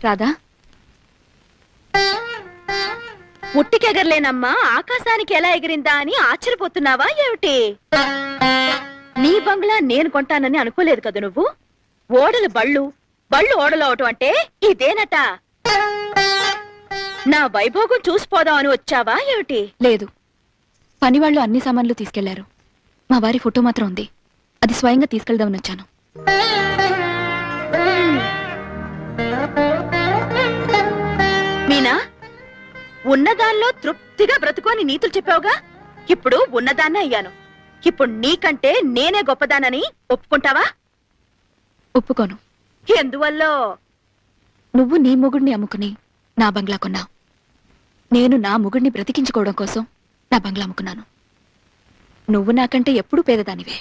రాధా, ఉట్టికెగరలేనమ్మా ఆకాశానికి ఎలా ఎగిరిందా అని ఆశ్చర్యపోతున్నావా ఏమిటి? నీ బంగ్లా నేను కొంటానని అనుకోలేదు కదా నువ్వు. ఓడలు బళ్ళు, బళ్ళు ఓడలు అవటం అంటే ఇదేనట. నా వైభోగం చూసిపోదాం అని వచ్చావా ఏమిటి? లేదు, పనివాళ్లు అన్ని సామాన్లు తీసుకెళ్లారు. మా వారి ఫోటో మాత్రం ఉంది, అది స్వయంగా తీసుకెళ్దామని వచ్చాను. మీనా, ఉన్నదానిలో తృప్తిగా బ్రతుకోని నీతులు చెప్పావుగా. ఇప్పుడు ఉన్నదాన్నే అయ్యాను. ఇప్పుడు నీకంటే నేనే గొప్పదానని ఒప్పుకుంటావా? ఒప్పుకోను. ఎందువల్ల? నువ్వు నీ మొగుడిని అమ్ముకుని నా బంగ్లా కొన్నావు. నేను నా మొగుడిని బ్రతికించుకోవడం కోసం నా బంగ్లా అమ్ముకున్నాను. నువ్వు నాకంటే ఎప్పుడూ పేదదానివే.